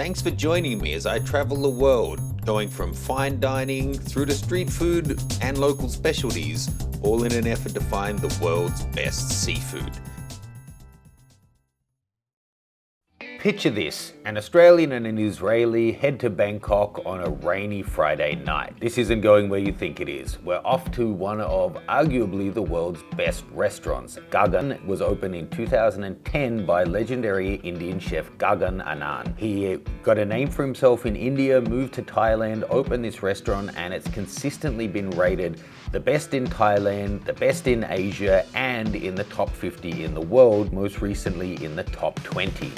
Thanks for joining me as I travel the world, going from fine dining through to street food and local specialties, all in an effort to find the world's best seafood. Picture this, an Australian and an Israeli head to Bangkok on a rainy Friday night. This isn't going where you think it is. We're off to one of arguably the world's best restaurants. Gaggan was opened in 2010 by legendary Indian chef Gaggan Anand. He got a name for himself in India, moved to Thailand, opened this restaurant, and it's consistently been rated the best in Thailand, the best in Asia, and in the top 50 in the world, most recently in the top 20.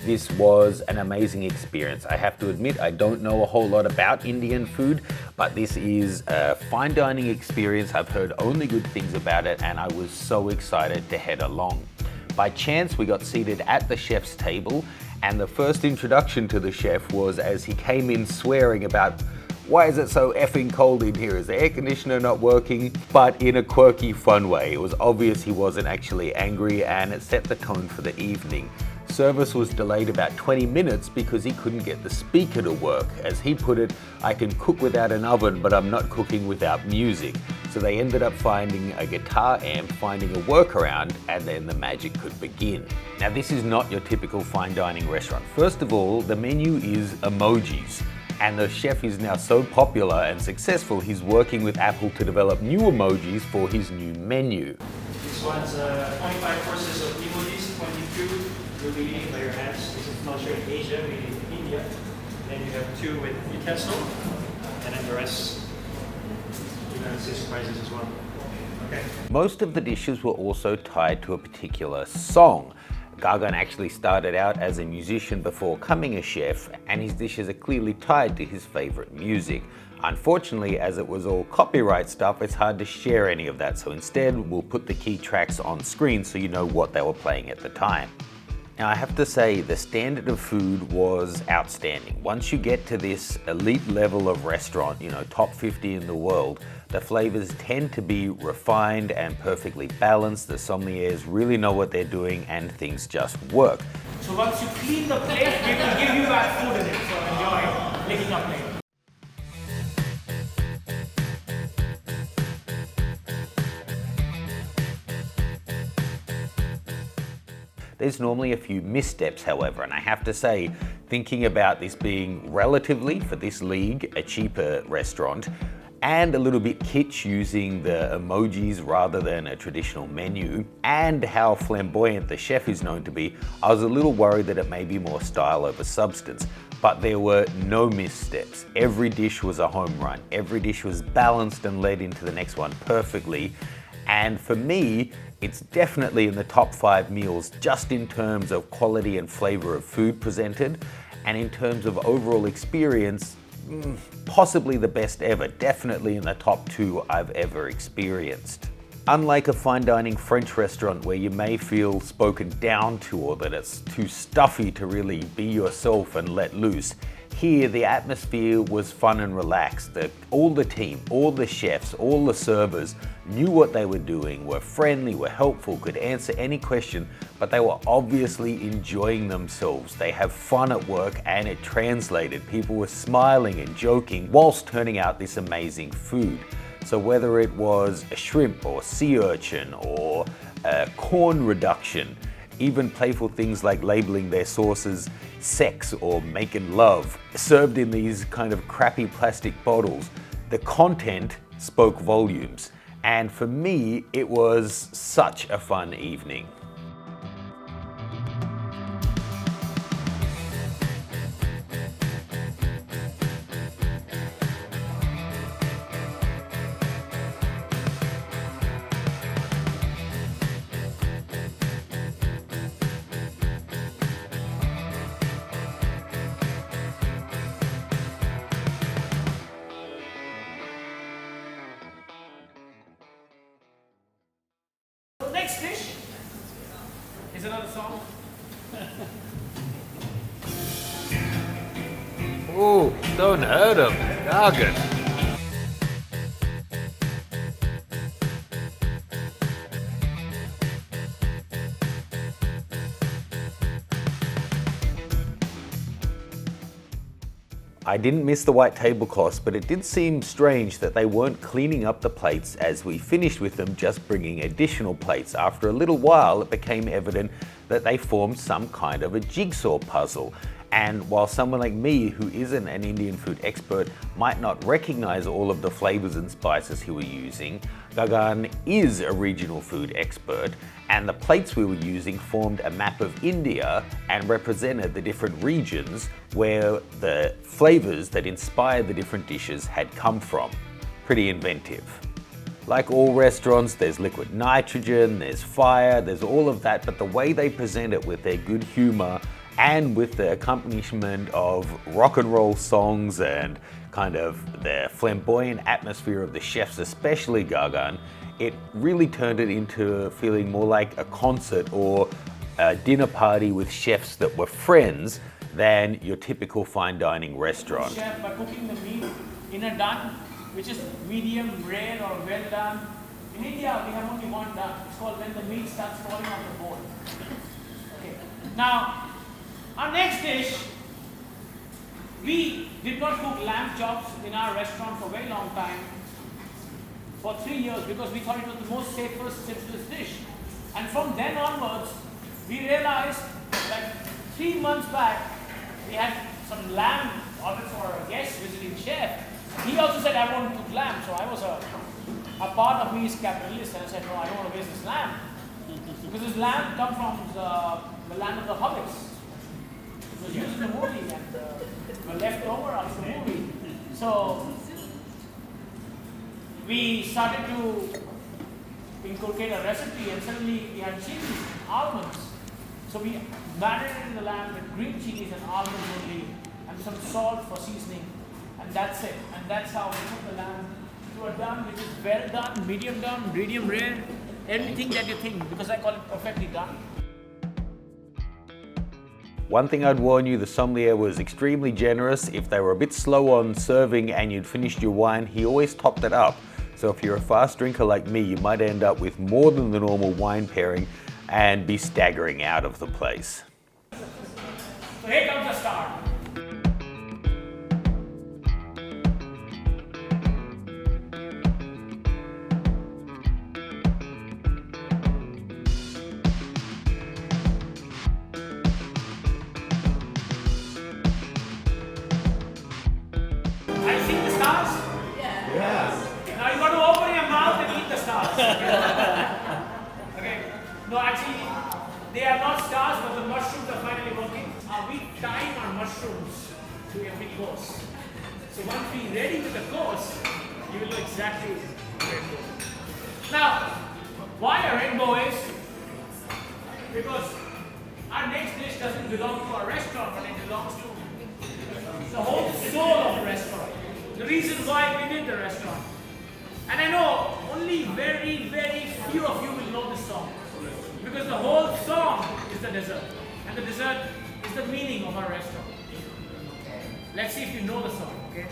This was an amazing experience. I have to admit, I don't know a whole lot about Indian food, but this is a fine dining experience. I've heard only good things about it, and I was so excited to head along. By chance, we got seated at the chef's table, and the first introduction to the chef was as he came in swearing about, why is it so effing cold in here? Is the air conditioner not working? But in a quirky, fun way. It was obvious he wasn't actually angry, and it set the tone for the evening. Service was delayed about 20 minutes because he couldn't get the speaker to work. As he put it, I can cook without an oven, but I'm not cooking without music. So they ended up finding a guitar amp, finding a workaround, and then the magic could begin. Now, this is not your typical fine dining restaurant. First of all, the menu is emojis. And the chef is now so popular and successful, he's working with Apple to develop new emojis for his new menu. This one's 25 courses of emojis, 22 will be eaten by your hands. This is not sure in Asia, maybe in India. Then you have 2 with utensil, and then the rest, you're going to see surprises as well. Okay. Most of the dishes were also tied to a particular song. Gaggan actually started out as a musician before becoming a chef, and his dishes are clearly tied to his favorite music. Unfortunately, as it was all copyright stuff, it's hard to share any of that, so instead we'll put the key tracks on screen so you know what they were playing at the time. Now, I have to say, the standard of food was outstanding. Once you get to this elite level of restaurant, top 50 in the world, the flavors tend to be refined and perfectly balanced. The sommeliers really know what they're doing, and things just work. So once you clean the plate, we will give you back food in it. So enjoy licking up plate. There's normally a few missteps, however, and I have to say, thinking about this being relatively, for this league, a cheaper restaurant, and a little bit kitsch using the emojis rather than a traditional menu, and how flamboyant the chef is known to be, I was a little worried that it may be more style over substance. But there were no missteps. Every dish was a home run. Every dish was balanced and led into the next one perfectly. And for me, it's definitely in the top 5 meals just in terms of quality and flavor of food presented, and in terms of overall experience, possibly the best ever, definitely in the top 2 I've ever experienced. Unlike a fine dining French restaurant where you may feel spoken down to or that it's too stuffy to really be yourself and let loose, here the atmosphere was fun and relaxed. All the team, all the chefs, all the servers knew what they were doing, were friendly, were helpful, could answer any question, but they were obviously enjoying themselves. They have fun at work, and it translated. People were smiling and joking whilst turning out this amazing food. So whether it was a shrimp or sea urchin or a corn reduction, even playful things like labeling their sauces sex or making love, served in these kind of crappy plastic bottles, the content spoke volumes. And for me, it was such a fun evening. Next dish is another song. Oh, don't hurt him, Gaggan. I didn't miss the white tablecloths, but it did seem strange that they weren't cleaning up the plates as we finished with them, just bringing additional plates. After a little while, it became evident that they formed some kind of a jigsaw puzzle. And while someone like me, who isn't an Indian food expert, might not recognize all of the flavors and spices he was using, Gaggan is a regional food expert, and the plates we were using formed a map of India and represented the different regions where the flavors that inspired the different dishes had come from. Pretty inventive. Like all restaurants, there's liquid nitrogen, there's fire, there's all of that, but the way they present it with their good humor and with the accompaniment of rock and roll songs and kind of the flamboyant atmosphere of the chefs, especially Gaggan, it really turned it into feeling more like a concert or a dinner party with chefs that were friends than your typical fine dining restaurant. Chef, by cooking the meat in a done, which is medium, rare or well done. In India, we have only one done. It's called when the meat starts falling off the bone. Okay. Now, our next dish, we did not cook lamb chops in our restaurant for a very long time, for 3 years, because we thought it was the most safest, simplest dish. And from then onwards, we realized that 3 months back, we had some lamb ordered for a guest visiting chef. He also said, I want to cook lamb. So I was a part of me is capitalist, and I said, no, I don't want to waste this lamb. Because this lamb comes from the land of the hobbits. It was used in the movie and were left over after the movie. So we started to inculcate a recipe, and suddenly we had chilies, almonds. So we marinated the lamb with green chilies and almonds only, and some salt for seasoning, and that's it. And that's how we cook the lamb to a done, which is well done, medium rare, everything that you think, because I call it perfectly done. One thing I'd warn you, the sommelier was extremely generous. If they were a bit slow on serving and you'd finished your wine, he always topped it up. So if you're a fast drinker like me, you might end up with more than the normal wine pairing and be staggering out of the place. So here comes the star. Are you seeing the stars? Yes. Now you got to open your mouth and eat the stars. Okay. No, actually, they are not stars, but the mushrooms are finally working. We time our mushrooms to every course. So once we're ready with the course, you will know exactly where to go. Now, why a rainbow is? Because our next dish doesn't belong to our restaurant, but it belongs to the whole soul of the restaurant. The reason why we did the restaurant. And I know only very, very few of you will know this song. Because the whole song is the dessert. And the dessert is the meaning of our restaurant. Let's see if you know the song, okay?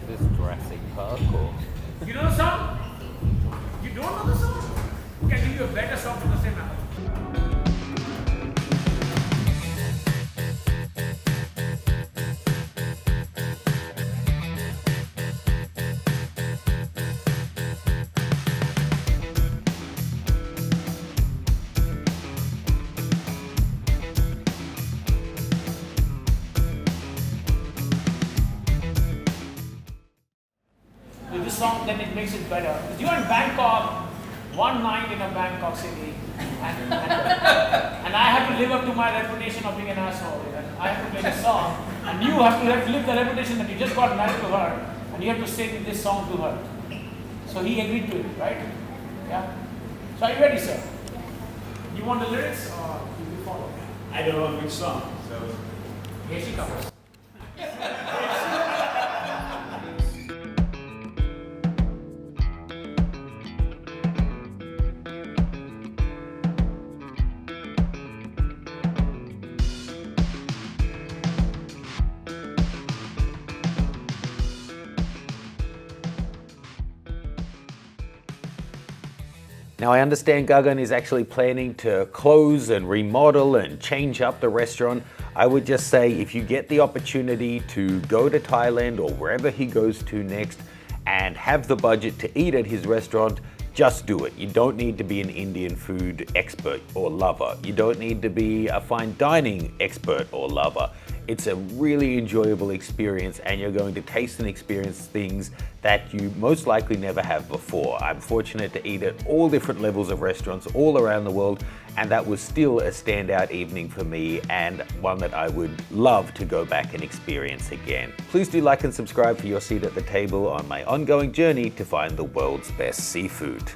This Jurassic Park or? You know the song? You don't know the song? Okay, I'll give you a better song from the same album. With this song, then it makes it better. If you're in Bangkok, one night in a Bangkok city, and I have to live up to my reputation of being an asshole, and I have to play this song, and you have to live the reputation that you just got married to her, and you have to sing this song to her. So he agreed to it, right? Yeah? So are you ready, sir? You want the lyrics, or do you follow? I don't know which song, so. Here she comes. Now I understand Gaggan is actually planning to close and remodel and change up the restaurant. I would just say if you get the opportunity to go to Thailand or wherever he goes to next and have the budget to eat at his restaurant, just do it. You don't need to be an Indian food expert or lover. You don't need to be a fine dining expert or lover. It's a really enjoyable experience and you're going to taste and experience things that you most likely never have before. I'm fortunate to eat at all different levels of restaurants all around the world, and that was still a standout evening for me and one that I would love to go back and experience again. Please do like and subscribe for your seat at the table on my ongoing journey to find the world's best seafood.